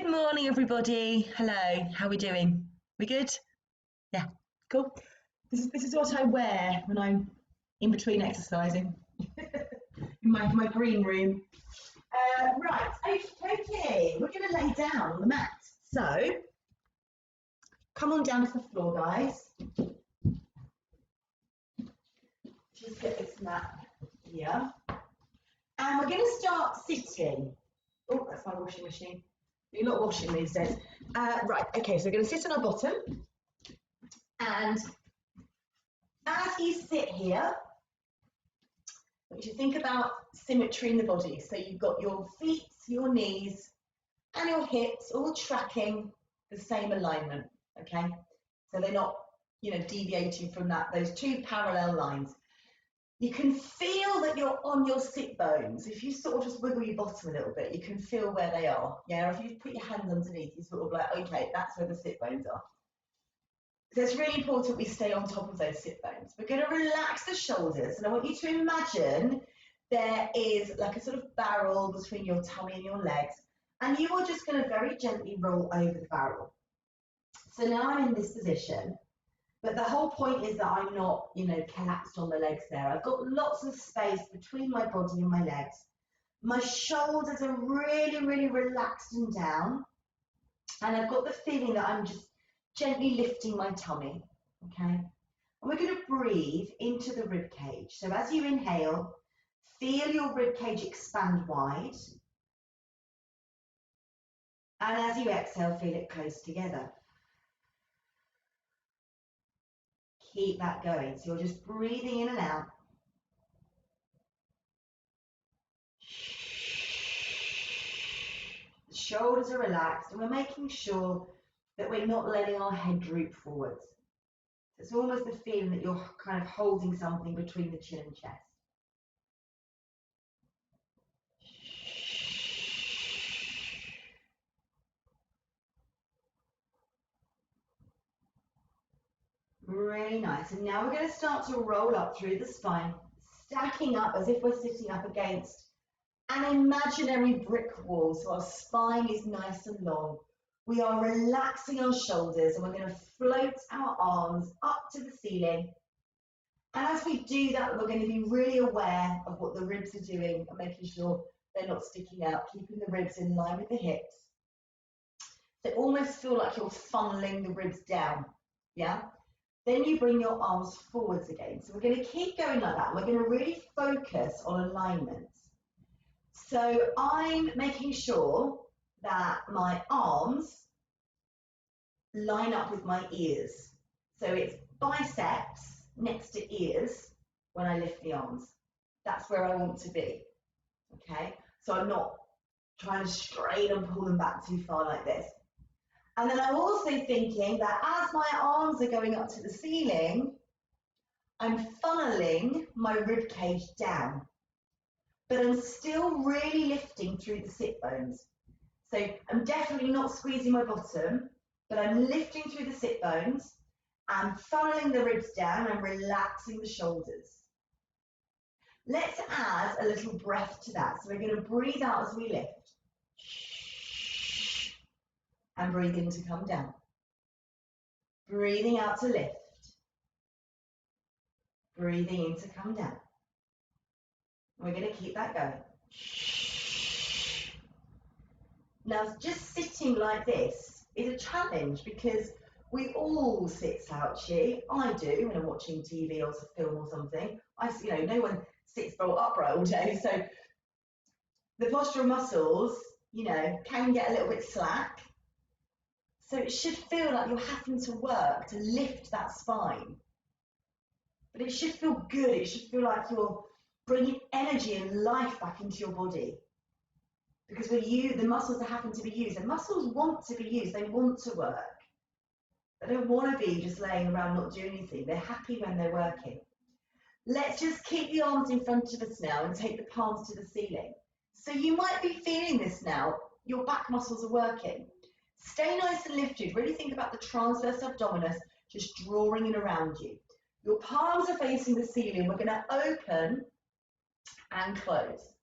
Good morning, everybody. Hello, how are we doing? We good? Yeah, cool. This is what I wear when I'm in between exercising in my green room. Right, okay, we're going to lay down on the mat. So, come on down to the floor, guys. Just get this mat here. And we're going to start sitting. Oh, that's my washing machine. You're not washing these days. Right, okay, so we're going to sit on our bottom. And as you sit here, I want you to think about symmetry in the body. So you've got your feet, your knees, and your hips all tracking the same alignment, okay? So they're not, deviating from those two parallel lines. You can feel that you're on your sit bones. If you sort of just wiggle your bottom a little bit, you can feel where they are. Yeah, if you put your hands underneath, you're sort of like, okay, that's where the sit bones are. So it's really important we stay on top of those sit bones. We're going to relax the shoulders, and I want you to imagine there is like a sort of barrel between your tummy and your legs, and you are just going to very gently roll over the barrel. So now I'm in this position. But the whole point is that I'm not, collapsed on the legs there. I've got lots of space between my body and my legs. My shoulders are really, really relaxed and down. And I've got the feeling that I'm just gently lifting my tummy, okay? And we're going to breathe into the rib cage. So as you inhale, feel your rib cage expand wide. And as you exhale, feel it close together. Keep that going. So you're just breathing in and out. The shoulders are relaxed, and we're making sure that we're not letting our head droop forwards. It's almost the feeling that you're kind of holding something between the chin and chest. Really nice. And now we're going to start to roll up through the spine, stacking up as if we're sitting up against an imaginary brick wall. So our spine is nice and long. We are relaxing our shoulders, and we're going to float our arms up to the ceiling. And as we do that, we're going to be really aware of what the ribs are doing and making sure they're not sticking out, keeping the ribs in line with the hips. So almost feel like you're funneling the ribs down, yeah? Then you bring your arms forwards again. So we're going to keep going like that. We're going to really focus on alignment. So I'm making sure that my arms line up with my ears. So it's biceps next to ears when I lift the arms. That's where I want to be, okay? So I'm not trying to strain and pull them back too far like this. And then I'm also thinking that as my arms are going up to the ceiling, I'm funneling my rib cage down, but I'm still really lifting through the sit bones. So I'm definitely not squeezing my bottom, but I'm lifting through the sit bones. I'm funneling the ribs down and relaxing the shoulders. Let's add a little breath to that. So we're going to breathe out as we lift. And breathe in to come down. Breathing out to lift. Breathing in to come down. We're going to keep that going. Now, just sitting like this is a challenge because we all sit slouchy. I do when I'm watching TV or a film or something. No one sits bolt upright all day. So the postural muscles, can get a little bit slack. So it should feel like you're having to work to lift that spine. But it should feel good. It should feel like you're bringing energy and life back into your body. Because the muscles that happen to be used, and muscles want to be used, they want to work. They don't want to be just laying around not doing anything. They're happy when they're working. Let's just keep the arms in front of us now and take the palms to the ceiling. So you might be feeling this now. Your back muscles are working. Stay nice and lifted. Really think about the transverse abdominis just drawing in around you. Your palms are facing the ceiling. We're going to open and close.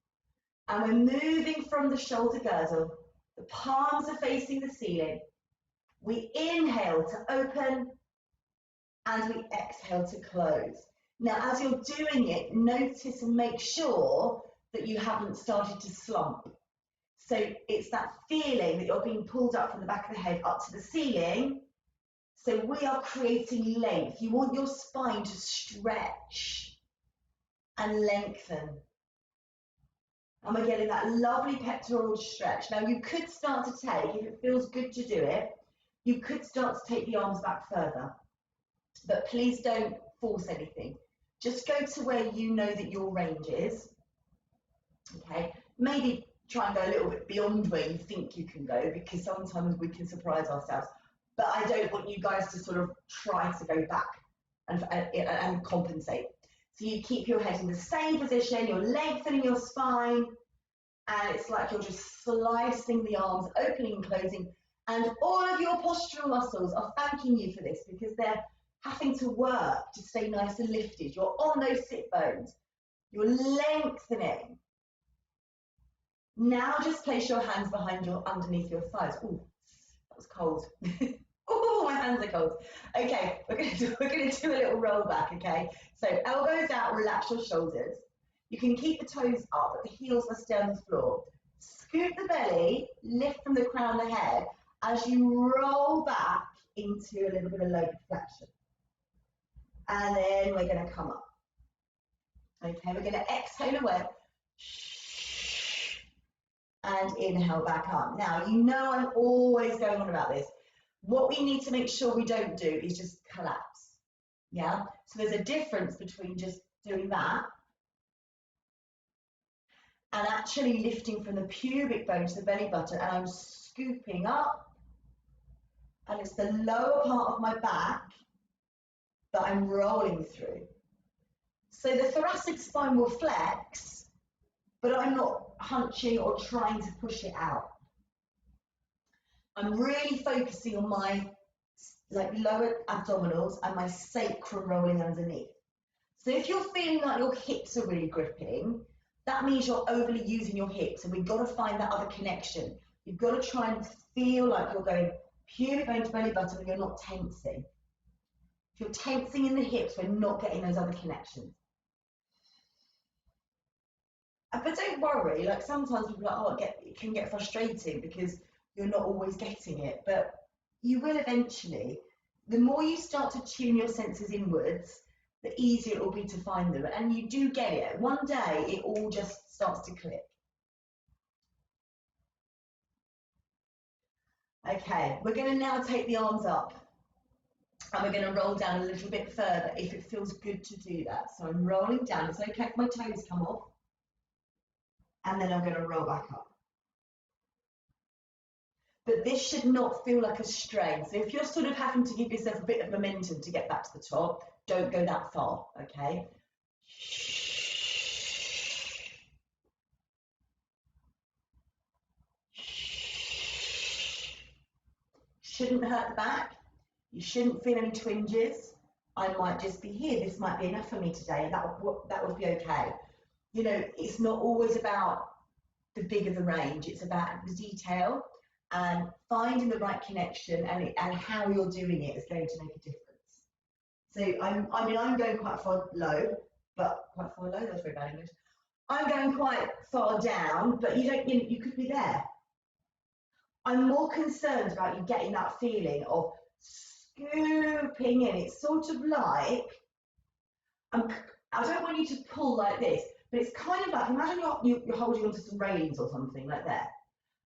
And we're moving from the shoulder girdle, The palms are facing the ceiling. We inhale to open and we exhale to close. Now, as you're doing it, notice and make sure that you haven't started to slump. So it's that feeling that you're being pulled up from the back of the head up to the ceiling. So we are creating length. You want your spine to stretch and lengthen. And we're getting that lovely pectoral stretch. Now you could start to take, if it feels good to do it, you could start to take the arms back further. But please don't force anything. Just go to where you know that your range is. Okay, maybe try and go a little bit beyond where you think you can go, because sometimes we can surprise ourselves. But I don't want you guys to sort of try to go back and compensate. So you keep your head in the same position, you're lengthening your spine, and it's like you're just slicing the arms, opening and closing, and all of your postural muscles are thanking you for this because they're having to work to stay nice and lifted. You're on those sit bones, you're lengthening. Now just place your hands behind underneath your thighs. Oh, that was cold. Oh, my hands are cold. Okay, we're gonna do a little roll back, okay? So elbows out, relax your shoulders. You can keep the toes up, but the heels must stay on the floor. Scoop the belly, lift from the crown of the head as you roll back into a little bit of low flexion. And then we're gonna come up. Okay, we're gonna exhale away. And inhale back up. Now, you know I'm always going on about this. What we need to make sure we don't do is just collapse. Yeah? So there's a difference between just doing that and actually lifting from the pubic bone to the belly button, and I'm scooping up, and it's the lower part of my back that I'm rolling through. So the thoracic spine will flex, but I'm not hunching or trying to push it out. I'm really focusing on my lower abdominals and my sacrum rolling underneath. So if you're feeling like your hips are really gripping, that means you're overly using your hips, and we've got to find that other connection. You've got to try and feel like you're going pubic bone to belly button and you're not tensing. If you're tensing in the hips, we're not getting those other connections. But don't worry, like sometimes people are like, oh, it can get frustrating because you're not always getting it, but you will eventually. The more you start to tune your senses inwards, the easier it will be to find them, and you do get it. One day, it all just starts to click. Okay, we're going to now take the arms up, and we're going to roll down a little bit further if it feels good to do that. So I'm rolling down. It's okay if my toes come off, and then I'm going to roll back up. But this should not feel like a strain. So if you're sort of having to give yourself a bit of momentum to get back to the top, don't go that far, okay? Shouldn't hurt the back. You shouldn't feel any twinges. I might just be here. This might be enough for me today. That would be okay. You know, it's not always about the bigger the range. It's about the detail and finding the right connection, and how you're doing it is going to make a difference. So I'm going quite far low, but quite far low, that's very bad English. I'm going quite far down, but you could be there. I'm more concerned about you getting that feeling of scooping in. It's sort of like, I don't want you to pull like this, but it's kind of like, imagine you're holding onto some railings or something like that,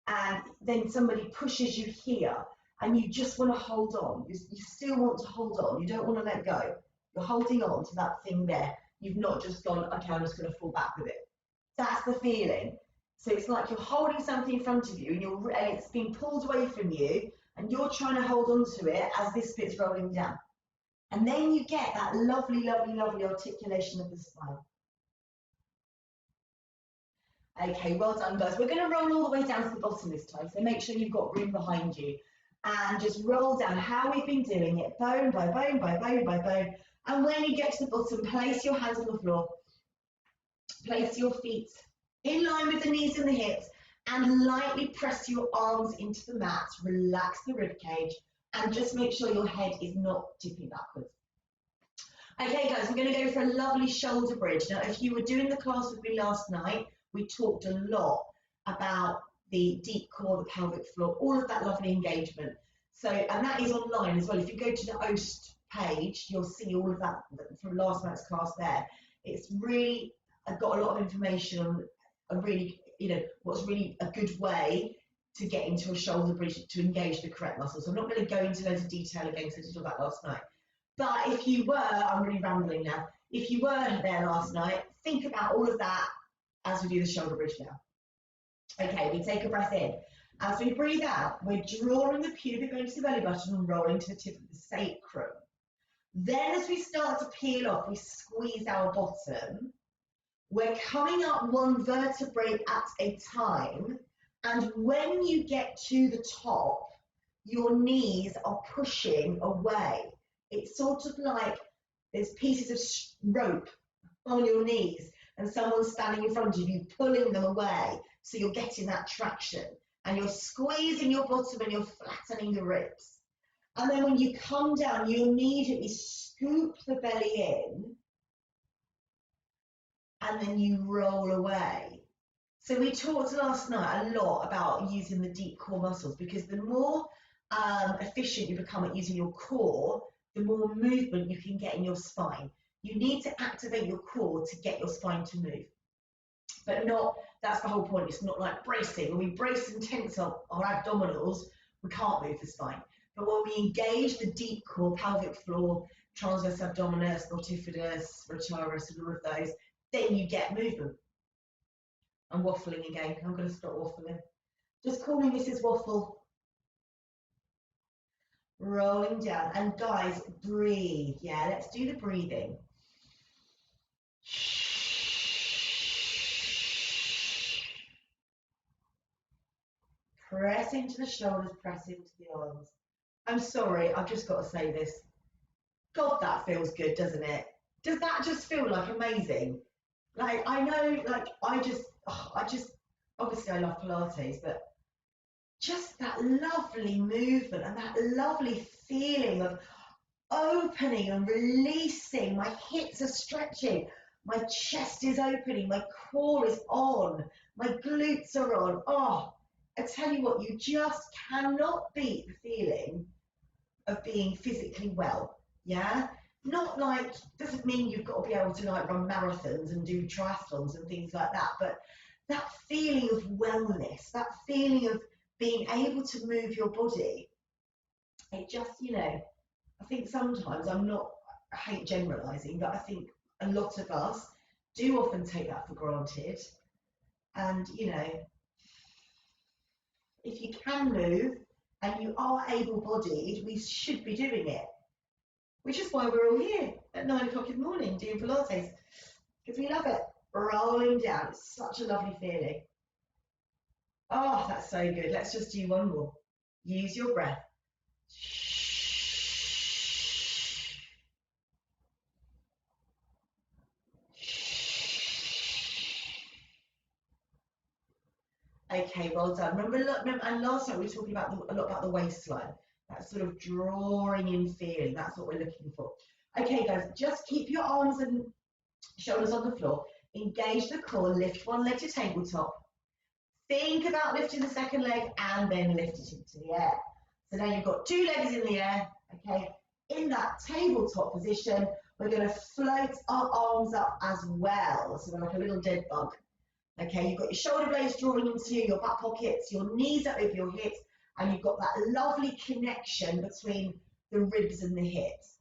and then somebody pushes you here, and you just want to hold on. You still want to hold on. You don't want to let go. You're holding on to that thing there. You've not just gone, okay, I'm just going to fall back with it. That's the feeling. So it's like you're holding something in front of you, and it's being pulled away from you, and you're trying to hold on to it as this bit's rolling down. And then you get that lovely, lovely, lovely articulation of the spine. Okay, well done, guys. We're going to roll all the way down to the bottom this time, so make sure you've got room behind you. And just roll down how we've been doing it, bone by bone by bone by bone. And when you get to the bottom, place your hands on the floor. Place your feet in line with the knees and the hips, and lightly press your arms into the mat, relax the rib cage, and just make sure your head is not tipping backwards. Okay guys, we're going to go for a lovely shoulder bridge. Now if you were doing the class with me last night, we talked a lot about the deep core, the pelvic floor, all of that lovely engagement. So, and that is online as well. If you go to the OST page, you'll see all of that from last night's class there. It's really, I've got a lot of information on a really, what's really a good way to get into a shoulder bridge to engage the correct muscles. So I'm not going to go into loads of detail again because I did all that last night. But if you were, I'm really rambling now, if you were there last night, think about all of that as we do the shoulder bridge now. Okay, we take a breath in. As we breathe out, we're drawing the pubic bone to the belly button and rolling to the tip of the sacrum. Then as we start to peel off, we squeeze our bottom. We're coming up one vertebrae at a time. And when you get to the top, your knees are pushing away. It's sort of like there's pieces of rope on your knees and someone's standing in front of you, pulling them away. So you're getting that traction and you're squeezing your bottom and you're flattening the ribs. And then when you come down, you immediately scoop the belly in and then you roll away. So we talked last night a lot about using the deep core muscles because the more efficient you become at using your core, the more movement you can get in your spine. You need to activate your core to get your spine to move. But not, that's the whole point. It's not like bracing. When we brace and tense our abdominals, we can't move the spine. But when we engage the deep core, pelvic floor, transverse abdominis, multifidus, rotaris, and all of those, then you get movement. I'm waffling again. I'm going to stop waffling. Just call me Mrs. Waffle. Rolling down. And guys, breathe. Yeah, let's do the breathing. Press into the shoulders, press into the arms. I'm sorry, I've just got to say this. God, that feels good, doesn't it? Does that just feel like amazing? Like, I know, like, I just, obviously I love Pilates, but just that lovely movement and that lovely feeling of opening and releasing. My hips are stretching, my chest is opening, my core is on, my glutes are on. Oh, I tell you what, you just cannot beat the feeling of being physically well, yeah? Not like, doesn't mean you've got to be able to like run marathons and do triathlons and things like that, but that feeling of wellness, that feeling of being able to move your body, it just, I think sometimes I hate generalizing, but I think a lot of us do often take that for granted. And, if you can move and you are able-bodied, we should be doing it. Which is why we're all here at 9 o'clock in the morning doing Pilates, because we love it. Rolling down, it's such a lovely feeling. Oh, that's so good. Let's just do one more. Use your breath. Okay, well done. Remember, and last time we were talking about a lot about the waistline. That sort of drawing in feeling. That's what we're looking for. Okay, guys, just keep your arms and shoulders on the floor. Engage the core. Lift one leg to tabletop. Think about lifting the second leg and then lift it into the air. So now you've got two legs in the air. Okay, in that tabletop position, we're going to float our arms up as well. So we're like a little dead bug. Okay, you've got your shoulder blades drawing into your back pockets, your knees up over your hips, and you've got that lovely connection between the ribs and the hips.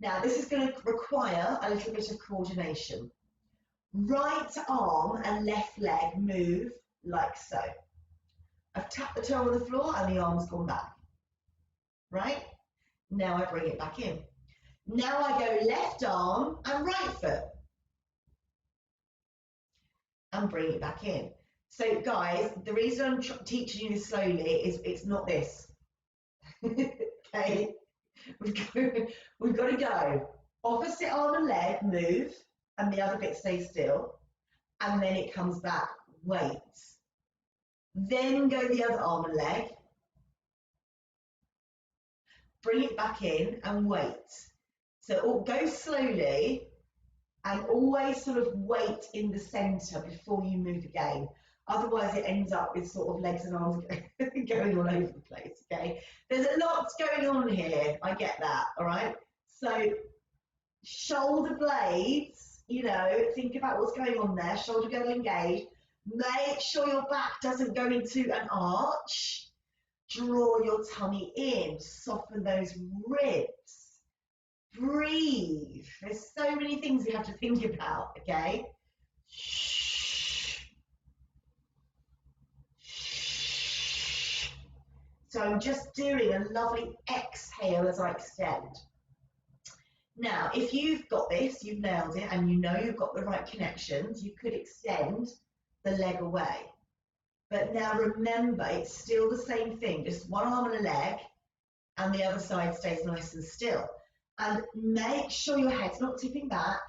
Now, this is going to require a little bit of coordination. Right arm and left leg move like so. I've tapped the toe on the floor and the arm's gone back. Right? Now I bring it back in. Now I go left arm and right foot. And bring it back in. So guys, the reason I'm teaching you this slowly is it's not this. Okay, we've got to go opposite arm and leg move and the other bit stays still, and then it comes back. Wait, Then go the other arm and leg. Bring it back in and wait. So go slowly and always sort of wait in the center before you move again. Otherwise it ends up with sort of legs and arms going all over the place, okay? There's a lot going on here, I get that, all right? So shoulder blades, you know, think about what's going on there, shoulder girdle engaged. Make sure your back doesn't go into an arch. Draw your tummy in, soften those ribs. Breathe. There's so many things you have to think about, okay? So I'm just doing a lovely exhale as I extend. Now, if you've got this, you've nailed it, and you know you've got the right connections, you could extend the leg away. But now remember, it's still the same thing, just one arm and a leg, and the other side stays nice and still. And make sure your head's not tipping back.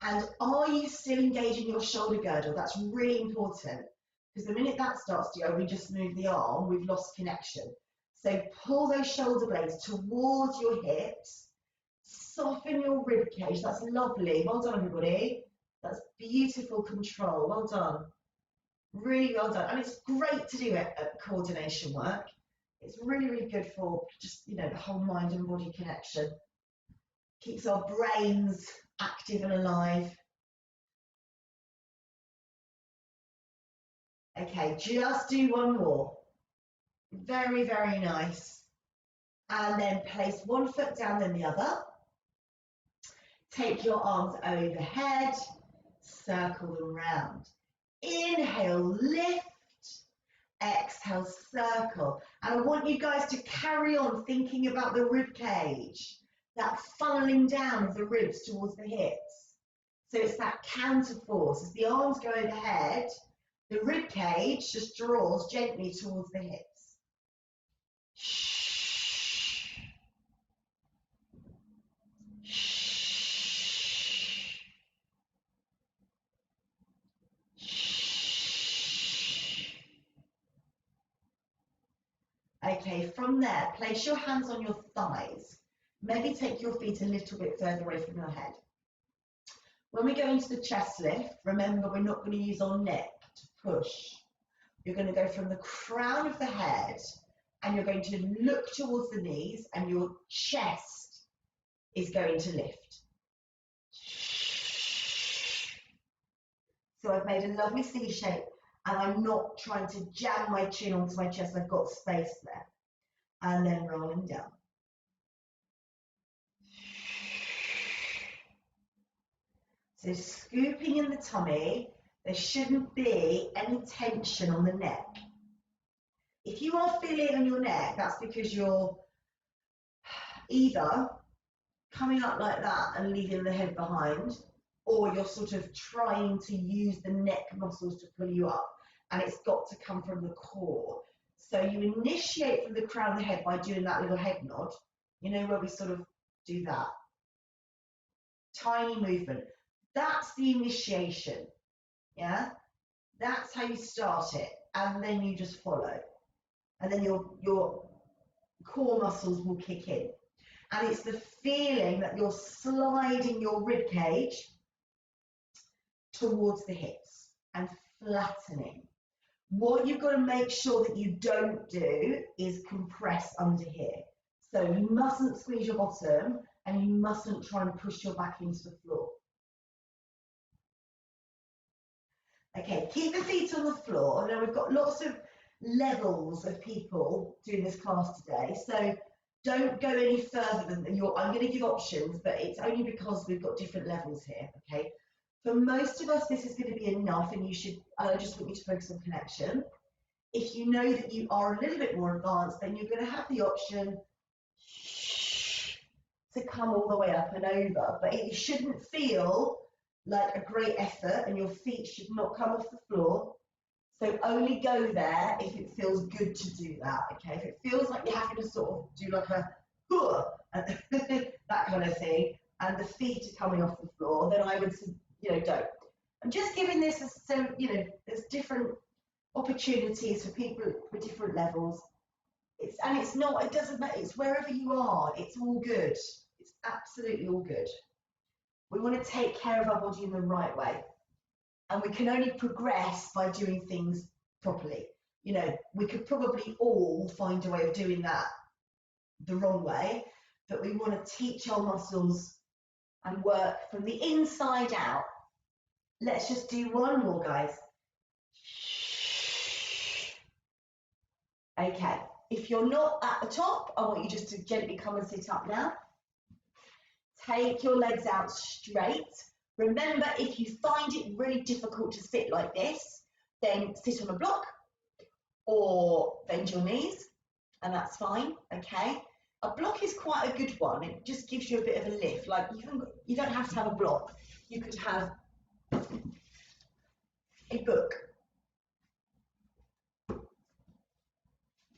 And are you still engaging your shoulder girdle? That's really important, because the minute that starts to go, we just move the arm, we've lost connection. So pull those shoulder blades towards your hips, soften your rib cage. That's lovely. Well done, everybody. That's beautiful control. Well done. Really well done. And it's great to do it at coordination work. It's really, really good for just, you know, the whole mind and body connection. Keeps our brains active and alive. Okay, just do one more. Very, very nice. And then place one foot down, then the other. Take your arms overhead, circle them round. Inhale, lift. Exhale, circle. And I want you guys to carry on thinking about the rib cage, that funneling down of the ribs towards the hips. So it's that counter force. As the arms go overhead, the rib cage just draws gently towards the hips. Okay, from there, place your hands on your thighs. Maybe take your feet a little bit further away from your head. When we go into the chest lift, remember we're not going to use our neck to push. You're going to go from the crown of the head and you're going to look towards the knees and your chest is going to lift. So I've made a lovely C shape and I'm not trying to jam my chin onto my chest. I've got space there. And then rolling down. So scooping in the tummy, there shouldn't be any tension on the neck. If you are feeling it on your neck, that's because you're either coming up like that and leaving the head behind, or you're sort of trying to use the neck muscles to pull you up, and it's got to come from the core. So you initiate from the crown of the head by doing that little head nod, you know, where we sort of do that. Tiny movement. That's the initiation, yeah? That's how you start it, and then you just follow. And then your core muscles will kick in. And it's the feeling that you're sliding your rib cage towards the hips and flattening. What you've got to make sure that you don't do is compress under here. So you mustn't squeeze your bottom and you mustn't try and push your back into the floor. Okay, keep the feet on the floor. Now we've got lots of levels of people doing this class today, so don't go any further than your. I'm going to give options, but it's only because we've got different levels here, okay? For most of us, this is going to be enough, and you should, I just want you to focus on connection. If you know that you are a little bit more advanced, then you're going to have the option to come all the way up and over, but it shouldn't feel like a great effort, and your feet should not come off the floor. So only go there if it feels good to do that, okay? If it feels like you're having to sort of do like a that kind of thing, and the feet are coming off the floor, then I would, you know, don't. I'm just giving this as so, you know, there's different opportunities for people with different levels. It doesn't matter, it's wherever you are, it's all good. It's absolutely all good. We want to take care of our body in the right way. And we can only progress by doing things properly. You know, we could probably all find a way of doing that the wrong way, but we want to teach our muscles and work from the inside out. Let's just do one more, guys. Okay, if you're not at the top, I want you just to gently come and sit up now. Take your legs out straight. Remember, if you find it really difficult to sit like this, then sit on a block or bend your knees, and that's fine, okay? A block is quite a good one. It just gives you a bit of a lift. Like you don't have to have a block. You could have a book,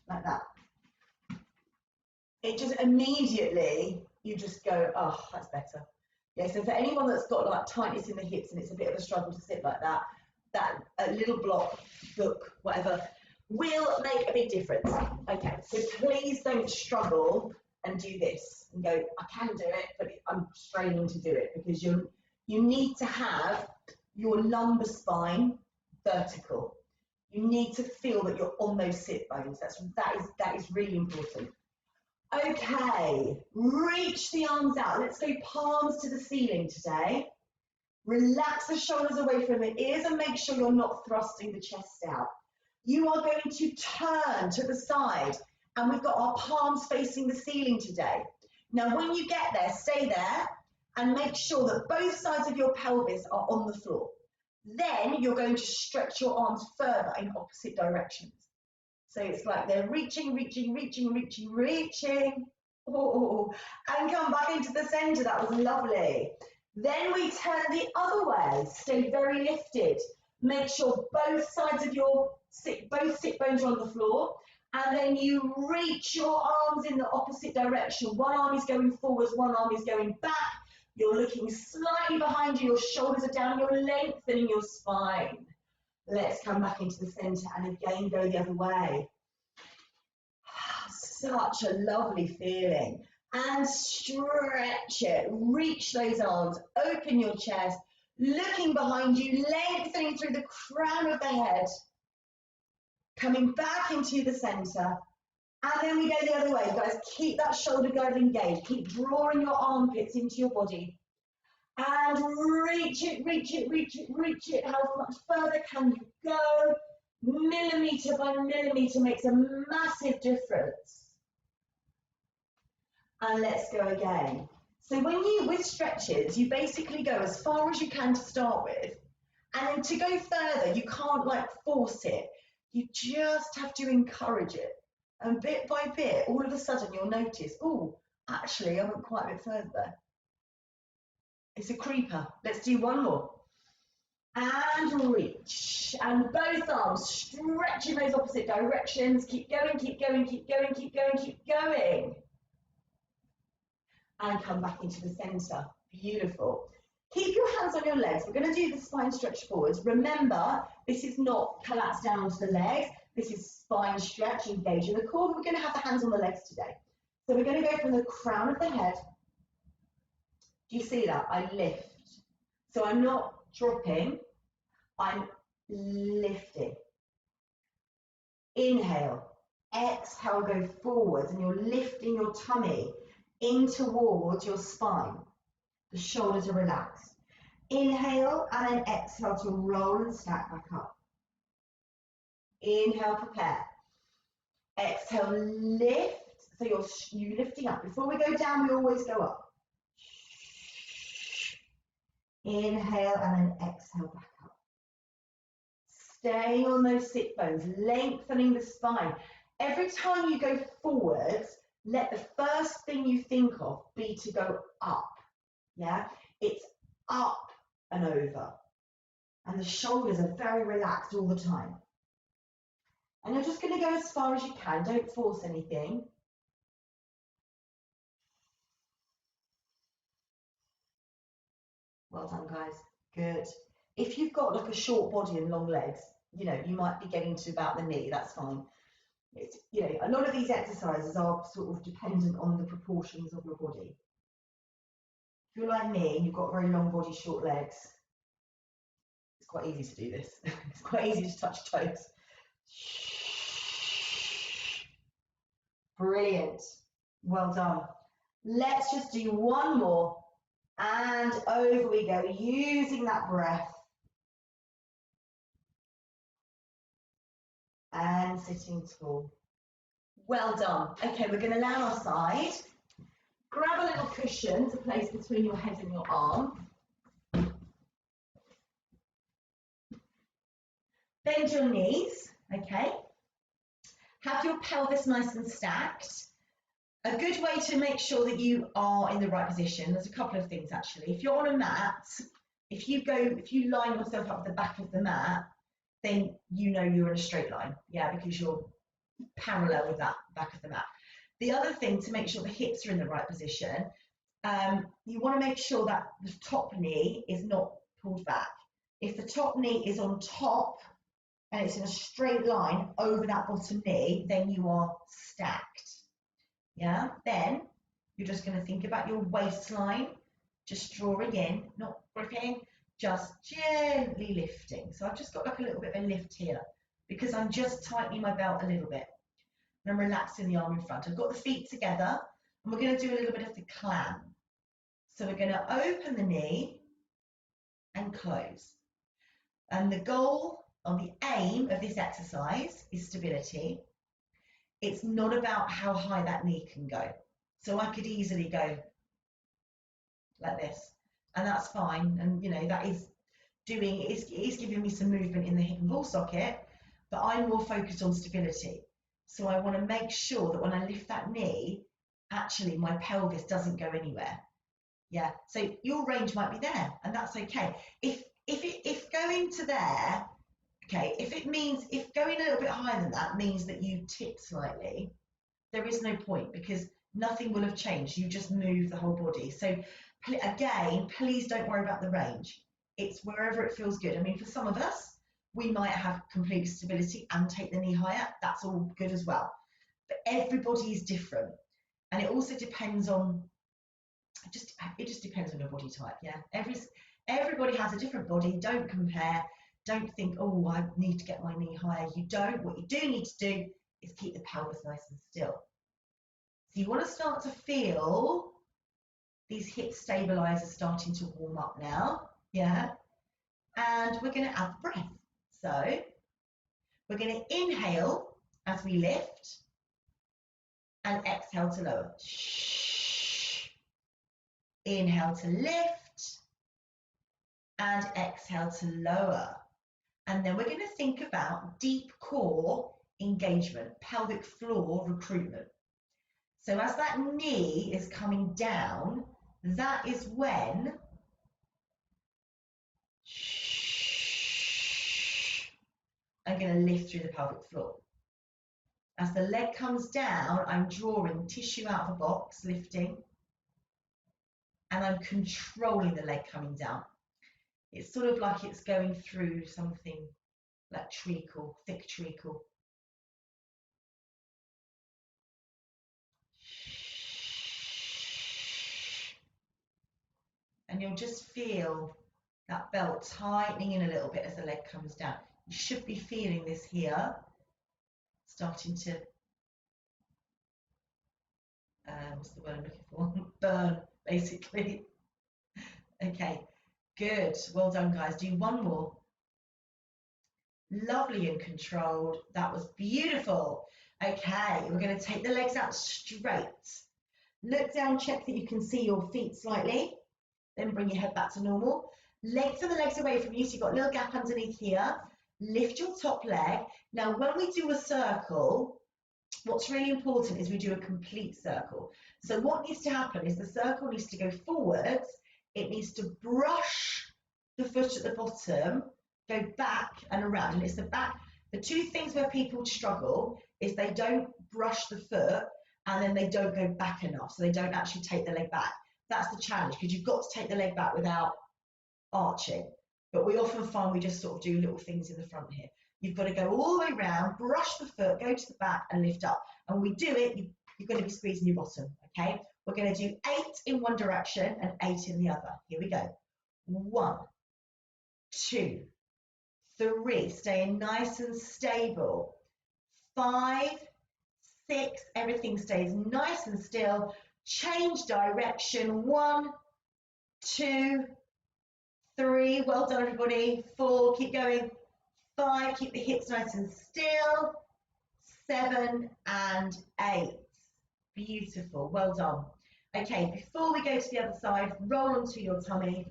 like that. It just immediately, you just go, oh, that's better. Yeah, so for anyone that's got like tightness in the hips and it's a bit of a struggle to sit like that, a little block, book, whatever, will make a big difference. Okay, so please don't struggle and do this and go, I can do it, but I'm straining to do it, because you need to have your lumbar spine vertical. You need to feel that you're on those sit bones. That is really important. Okay, reach the arms out. Let's go palms to the ceiling today. Relax the shoulders away from the ears and make sure you're not thrusting the chest out. You are going to turn to the side, and we've got our palms facing the ceiling today. Now, when you get there, stay there and make sure that both sides of your pelvis are on the floor. Then you're going to stretch your arms further in opposite directions. So it's like they're reaching. Oh, and come back into the center. That was lovely. Then we turn the other way. Stay very lifted. Make sure both sides of your both sit bones are on the floor. And then you reach your arms in the opposite direction. One arm is going forwards, one arm is going back. You're looking slightly behind you. Your shoulders are down. You're lengthening your spine. Let's come back into the center and again go the other way. Such a lovely feeling. And stretch it. Reach those arms. Open your chest. Looking behind you. Lengthening through the crown of the head. Coming back into the center. And then we go the other way. Guys, keep that shoulder girdle engaged. Keep drawing your armpits into your body. And reach it. How much further can you go? Millimeter by millimeter makes a massive difference. And let's go again. So with stretches, you basically go as far as you can to start with. And then to go further, you can't like force it. You just have to encourage it. And bit by bit, all of a sudden you'll notice, oh, actually, I went quite a bit further there. It's a creeper. Let's do one more. And reach. And both arms stretch in those opposite directions. Keep going. And come back into the center. Beautiful. Keep your hands on your legs. We're going to do the spine stretch forwards. Remember, this is not collapse down onto the legs. This is spine stretch, engaging the core. We're going to have the hands on the legs today. So we're going to go from the crown of the head. Do you see that? I lift. So I'm not dropping, I'm lifting. Inhale. Exhale, go forwards, and you're lifting your tummy in towards your spine. The shoulders are relaxed. Inhale, and then exhale to roll and stack back up. Inhale, prepare. Exhale, lift. So you're lifting up. Before we go down, we always go up. Inhale, and then exhale back up. Staying on those sit bones, lengthening the spine. Every time you go forwards, let the first thing you think of be to go up. Yeah, it's up and over. And the shoulders are very relaxed all the time. And you're just going to go as far as you can. Don't force anything. Well done, guys. Good. If you've got like a short body and long legs, you know, you might be getting to about the knee, that's fine. It's, you know, a lot of these exercises are sort of dependent on the proportions of your body. If you're like me and you've got very long body, short legs, it's quite easy to do this. It's quite easy to touch toes. Brilliant. Well done. Let's just do one more. And over we go, using that breath. And sitting tall. Well done. Okay, we're going to lay on our side. Grab a little cushion to place between your head and your arm. Bend your knees, okay? Have your pelvis nice and stacked. A good way to make sure that you are in the right position, there's a couple of things actually. If you're on a mat, if you line yourself up at the back of the mat, then you know you're in a straight line, yeah, because you're parallel with that back of the mat. The other thing to make sure the hips are in the right position, you want to make sure that the top knee is not pulled back. If the top knee is on top and it's in a straight line over that bottom knee, then you are stacked. Yeah, then you're just going to think about your waistline, just drawing in, not gripping, just gently lifting. So I've just got like a little bit of a lift here because I'm just tightening my belt a little bit. And I'm relaxing the arm in front. I've got the feet together and we're going to do a little bit of the clam. So we're going to open the knee and close. And the goal or the aim of this exercise is stability. It's not about how high that knee can go. So I could easily go like this, and that's fine. And you know, that is giving me some movement in the hip and ball socket, but I'm more focused on stability. So I want to make sure that when I lift that knee, actually my pelvis doesn't go anywhere. Yeah. So your range might be there, and that's okay. If going to there, okay, if going a little bit higher than that means that you tip slightly, there is no point because nothing will have changed. You just move the whole body. So again, please don't worry about the range. It's wherever it feels good. I mean, for some of us, we might have complete stability and take the knee higher. That's all good as well. But everybody is different. And it also depends on, it just depends on your body type, yeah? Everybody has a different body. Don't compare. Don't think, oh, I need to get my knee higher. You don't. What you do need to do is keep the pelvis nice and still. So you want to start to feel these hip stabilizers starting to warm up now, yeah? And we're going to add the breath. So we're going to inhale as we lift and exhale to lower. Inhale to lift and exhale to lower. And then we're going to think about deep core engagement, pelvic floor recruitment. So as that knee is coming down, that is when I'm going to lift through the pelvic floor. As the leg comes down, I'm drawing tissue out of a box, lifting, and I'm controlling the leg coming down. It's sort of like it's going through something like treacle, thick treacle. And you'll just feel that belt tightening in a little bit as the leg comes down. You should be feeling this here, starting to, what's the word I'm looking for? Burn, basically. Okay, good. Well done, guys. Do one more. Lovely and controlled. That was beautiful. Okay, we're going to take the legs out straight. Look down, check that you can see your feet slightly. Then bring your head back to normal. Lengthen the legs away from you, so you've got a little gap underneath here. Lift your top leg. Now, when we do a circle, what's really important is we do a complete circle. So what needs to happen is the circle needs to go forwards. It needs to brush the foot at the bottom, go back and around. And it's the back. The two things where people struggle is they don't brush the foot and then they don't go back enough. So they don't actually take the leg back. That's the challenge, because you've got to take the leg back without arching. But we often find we just sort of do little things in the front here. You've got to go all the way round, brush the foot, go to the back and lift up. And when we do it, you're going to be squeezing your bottom, okay? We're going to do 8 in one direction and 8 in the other. Here we go. 1, 2, 3, staying nice and stable. 5, 6, everything stays nice and still. Change direction. 1, 2, 3, well done everybody. 4, keep going. 5, keep the hips nice and still. 7 and 8. Beautiful, well done. Okay, before we go to the other side, roll onto your tummy.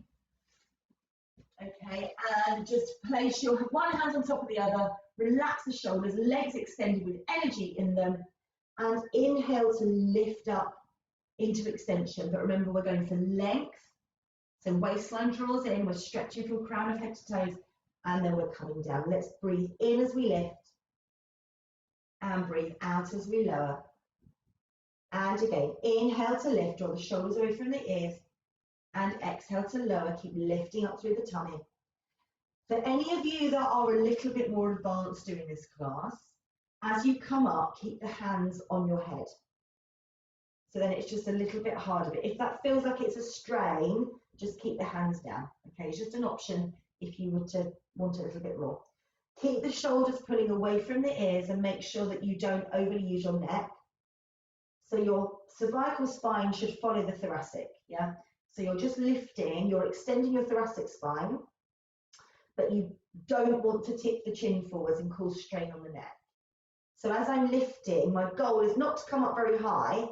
Okay, and just place your one hand on top of the other, relax the shoulders, legs extended with energy in them, and inhale to lift up into extension. But remember, we're going for length. So waistline draws in, we're stretching from crown of head to toes, and then we're coming down. Let's breathe in as we lift, and breathe out as we lower. And again, inhale to lift, draw the shoulders away from the ears, and exhale to lower, keep lifting up through the tummy. For any of you that are a little bit more advanced doing this class, as you come up, keep the hands on your head. So then it's just a little bit harder. But if that feels like it's a strain, just keep the hands down. Okay, it's just an option if you were to want a little bit more. Keep the shoulders pulling away from the ears and make sure that you don't overly use your neck. So your cervical spine should follow the thoracic, yeah? So you're just lifting, you're extending your thoracic spine, but you don't want to tip the chin forwards and cause strain on the neck. So as I'm lifting, my goal is not to come up very high,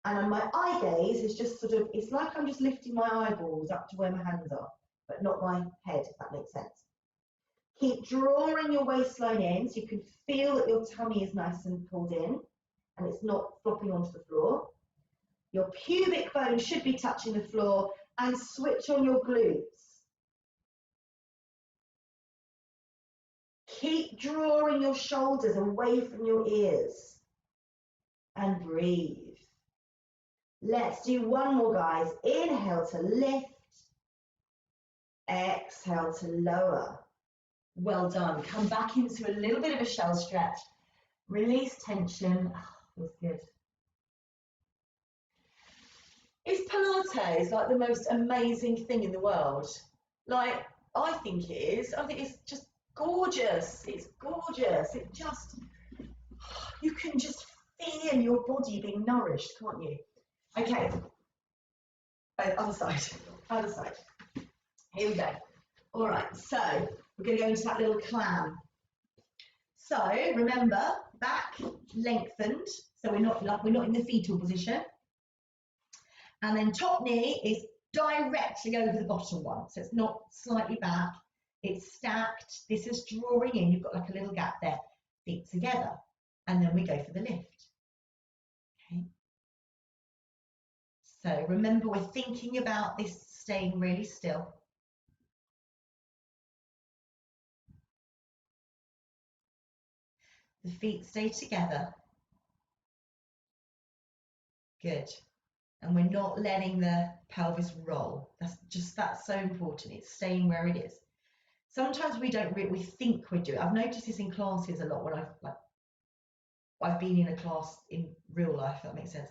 and my eye gaze is just sort of, it's like I'm just lifting my eyeballs up to where my hands are, but not my head, if that makes sense. Keep drawing your waistline in so you can feel that your tummy is nice and pulled in and it's not flopping onto the floor. Your pubic bone should be touching the floor, and switch on your glutes. Keep drawing your shoulders away from your ears and breathe. Let's do one more, guys. Inhale to lift, exhale to lower. Well done. Come back into a little bit of a shell stretch. Release tension. Oh, feels good. Is Pilates like the most amazing thing in the world? Like, I think it is. I think it's just gorgeous. It's gorgeous. It just, you can just feel your body being nourished, can't you? Okay. Other side. Other side. Here we go. All right. So we're going to go into that little clam. So remember, back lengthened. So we're not in the fetal position. And then top knee is directly over the bottom one. So it's not slightly back, it's stacked. This is drawing in, you've got like a little gap there, feet together. And then we go for the lift. Okay. So remember, we're thinking about this staying really still. The feet stay together. Good. And we're not letting the pelvis roll. That's so important. It's staying where it is. Sometimes we think we're doing. I've noticed this in classes a lot when I've been in a class in real life, if that makes sense.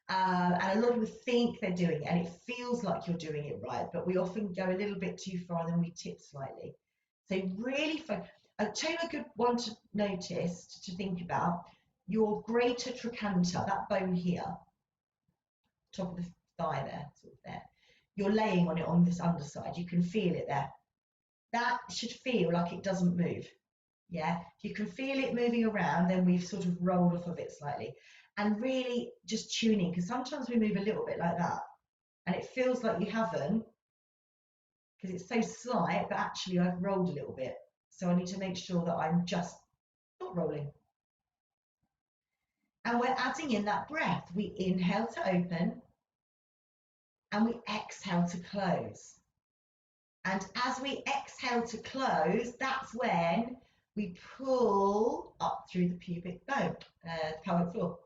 And a lot of people think they're doing it, and it feels like you're doing it right, but we often go a little bit too far and then we tip slightly. So really, I'll tell you a good one to notice, to think about, your greater trochanter, that bone here, top of the thigh there, sort of there. You're laying on it on this underside. You can feel it there. That should feel like it doesn't move. Yeah, if you can feel it moving around, then we've sort of rolled off of it slightly. And really just tuning, because sometimes we move a little bit like that, and it feels like you haven't, because it's so slight, but actually I've rolled a little bit. So I need to make sure that I'm just not rolling. And we're adding in that breath. We inhale to open, and we exhale to close. And as we exhale to close, that's when we pull up through the pubic bone, pelvic floor.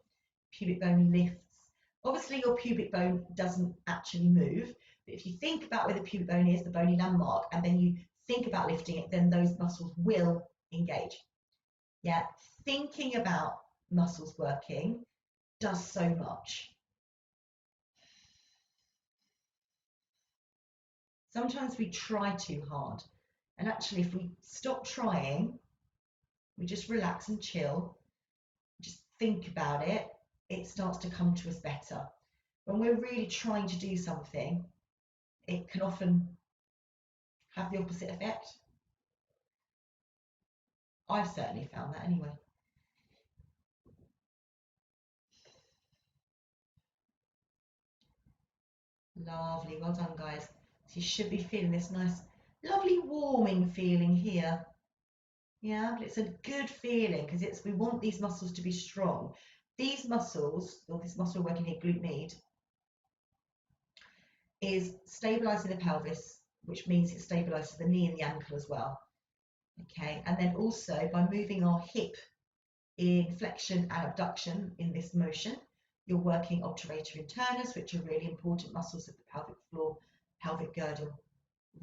Pubic bone lifts. Obviously, your pubic bone doesn't actually move, but if you think about where the pubic bone is, the bony landmark, and then you think about lifting it, then those muscles will engage. Yeah, thinking about muscles working does so much. Sometimes we try too hard, and actually if we stop trying, we just relax and chill, just think about it, it starts to come to us better. When we're really trying to do something, it can often have the opposite effect. I've certainly found that anyway. Lovely, well done guys. So you should be feeling this nice, lovely warming feeling here. Yeah, but it's a good feeling because we want these muscles to be strong. These muscles, or this muscle working here, glute med, is stabilizing the pelvis, which means it stabilizes the knee and the ankle as well. Okay, and then also by moving our hip in flexion and abduction in this motion, you're working obturator internus, which are really important muscles of the pelvic floor, pelvic girdle,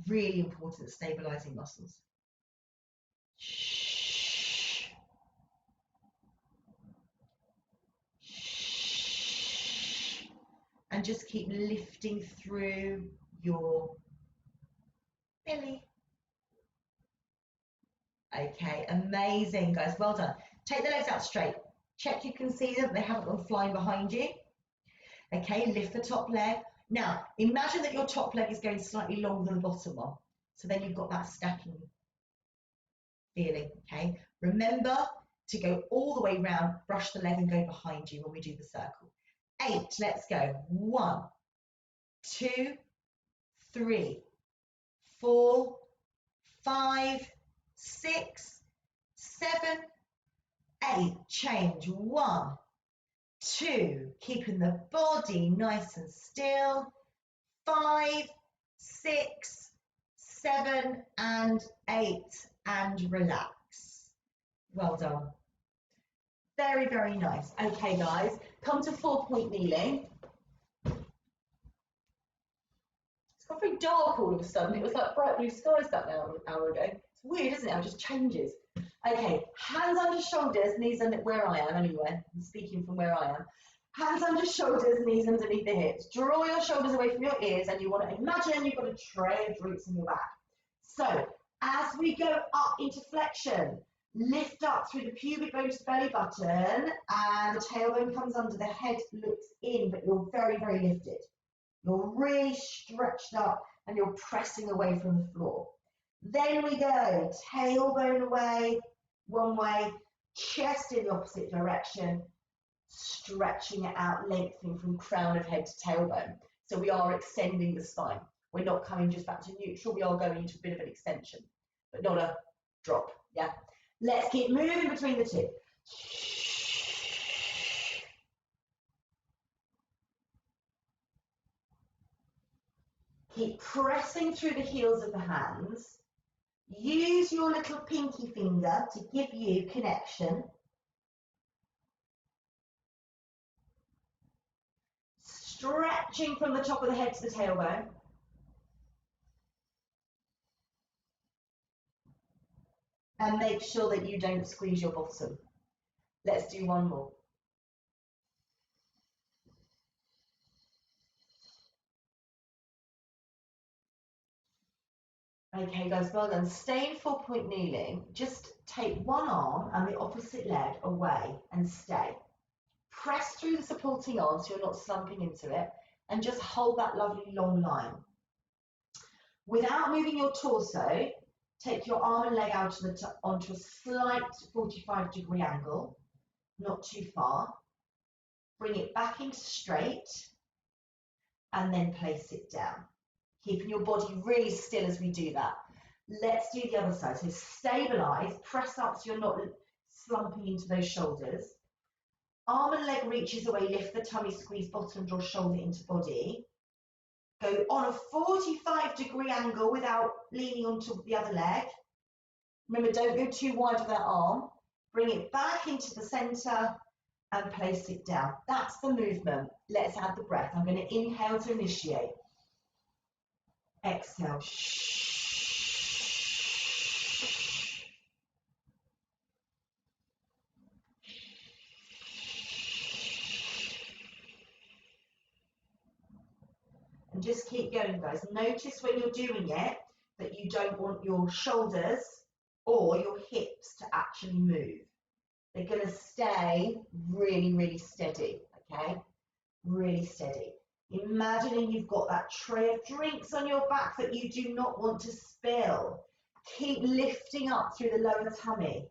really important stabilizing muscles. Shh. Shh. And just keep lifting through your belly. Okay, amazing, guys. Well done. Take the legs out straight. Check you can see them. They haven't gone flying behind you. Okay, lift the top leg. Now, imagine that your top leg is going slightly longer than the bottom one. So then you've got that stacking feeling, okay? Remember to go all the way round, brush the leg and go behind you when we do the circle. 8, let's go. 1, 2, 3, 4, 5, 6, 7, 8. Change. 1, 2, keeping the body nice and still. 5, 6, 7, and 8, and relax. Well done. Very, very nice. Okay, guys, come to 4-point kneeling. It's got very dark all of a sudden. It was like bright blue skies that hour ago. It's weird, isn't it? It just changes. Okay, hands under shoulders, knees under, where I am anyway. I'm speaking from where I am. Hands under shoulders, knees underneath the hips. Draw your shoulders away from your ears, and you want to imagine you've got a tray of roots in your back. So as we go up into flexion, lift up through the pubic bone to the belly button, and the tailbone comes under, the head looks in, but you're very, very lifted. You're really stretched up, and you're pressing away from the floor. Then we go tailbone away, one way, chest in the opposite direction, stretching it out, lengthening from crown of head to tailbone. So we are extending the spine. We're not coming just back to neutral. We are going into a bit of an extension, but not a drop. Yeah. Let's keep moving between the two. Keep pressing through the heels of the hands. Use your little pinky finger to give you connection. Stretching from the top of the head to the tailbone. And make sure that you don't squeeze your bottom. Let's do one more. Okay, guys, well done. Stay in 4-point kneeling. Just take one arm and the opposite leg away and stay. Press through the supporting arm so you're not slumping into it, and just hold that lovely long line. Without moving your torso, take your arm and leg out onto a slight 45-degree angle, not too far. Bring it back into straight, and then place it down. Keeping your body really still as we do that. Let's do the other side. So stabilize, press up so you're not slumping into those shoulders. Arm and leg reaches away, lift the tummy, squeeze bottom, draw shoulder into body. Go on a 45-degree angle without leaning onto the other leg. Remember, don't go too wide with that arm. Bring it back into the center and place it down. That's the movement. Let's add the breath. I'm going to inhale to initiate. Exhale. just keep going, guys. Notice when you're doing it that you don't want your shoulders or your hips to actually move. They're going to stay really, really steady, okay? Really steady. Imagining you've got that tray of drinks on your back that you do not want to spill. Keep lifting up through the lower tummy.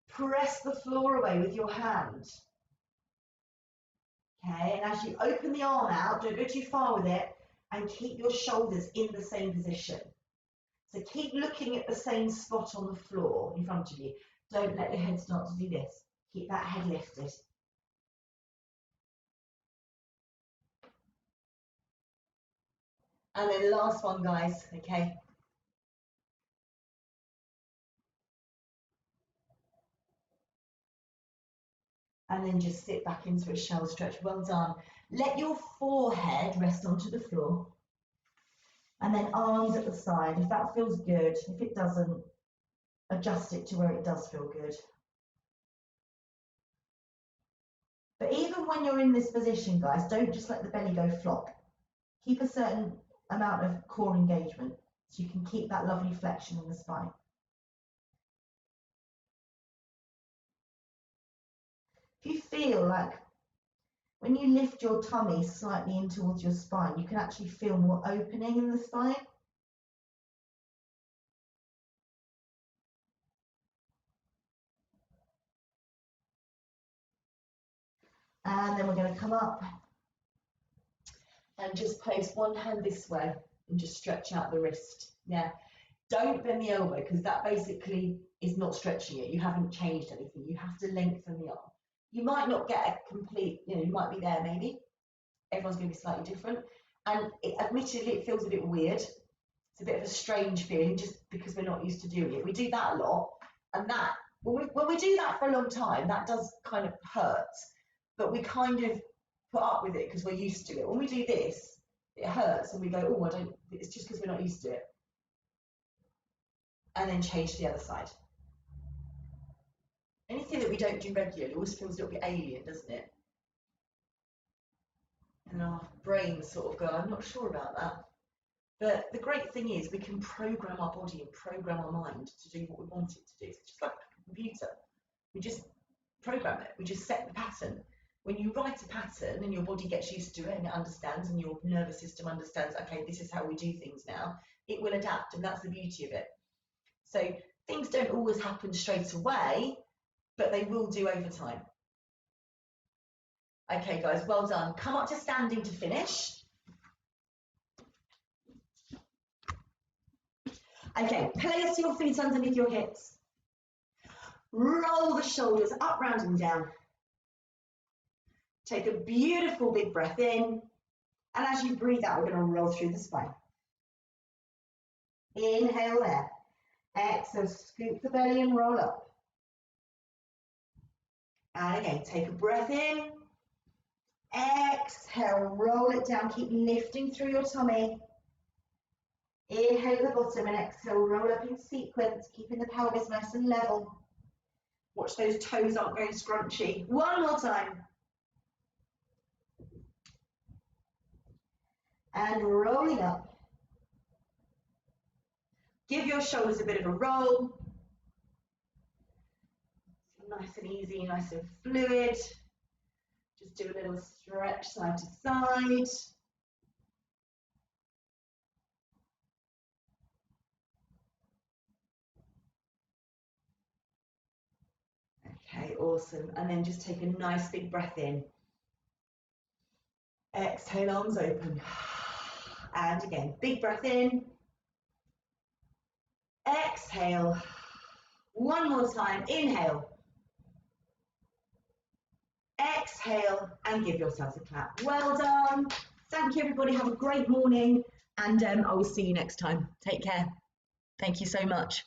Press the floor away with your hand. Okay, and as you open the arm out, don't go too far with it, and keep your shoulders in the same position. So keep looking at the same spot on the floor in front of you. Don't let your head start to do this. Keep that head lifted. And then last one, guys, okay? And then just sit back into a shell stretch. Well done. Let your forehead rest onto the floor. And then arms at the side. If that feels good, if it doesn't, adjust it to where it does feel good. But even when you're in this position, guys, don't just let the belly go flop. Keep a certain amount of core engagement so you can keep that lovely flexion in the spine. If you feel like when you lift your tummy slightly in towards your spine, you can actually feel more opening in the spine. And then we're going to come up and just place one hand this way and just stretch out the wrist. Yeah, don't bend the elbow because that basically is not stretching it. You haven't changed anything. You have to lengthen the arm. You might not get a complete, you might be there maybe. Everyone's going to be slightly different. And admittedly, it feels a bit weird. It's a bit of a strange feeling just because we're not used to doing it. We do that a lot. And that, when we do that for a long time, that does kind of hurt. But we kind of put up with it because we're used to it. When we do this, it hurts and we go, oh, it's just because we're not used to it. And then change to the other side. Anything that we don't do regularly always feels a little bit alien, doesn't it? And our brains sort of go, I'm not sure about that. But the great thing is we can program our body and program our mind to do what we want it to do. It's just like a computer. We just program it. We just set the pattern. When you write a pattern and your body gets used to it and it understands and your nervous system understands, okay, this is how we do things now, it will adapt, and that's the beauty of it. So things don't always happen straight away, but they will do over time. Okay, guys, well done. Come up to standing to finish. Okay, place your feet underneath your hips. Roll the shoulders up, round and down. Take a beautiful big breath in, and as you breathe out, we're going to roll through the spine. Inhale there. Exhale, scoop the belly and roll up. And again, take a breath in. Exhale, roll it down. Keep lifting through your tummy. Inhale the bottom and exhale, roll up in sequence, keeping the pelvis nice and level. Watch those toes aren't going scrunchy. One more time. And rolling up. Give your shoulders a bit of a roll. Nice and easy, nice and fluid. Just do a little stretch side to side. Okay, awesome. And then just take a nice big breath in. Exhale, arms open. And again, big breath in. Exhale. One more time. Inhale. Exhale and give yourselves a clap. Well done. Thank you, everybody. Have a great morning, and I will see you next time. Take care. Thank you so much.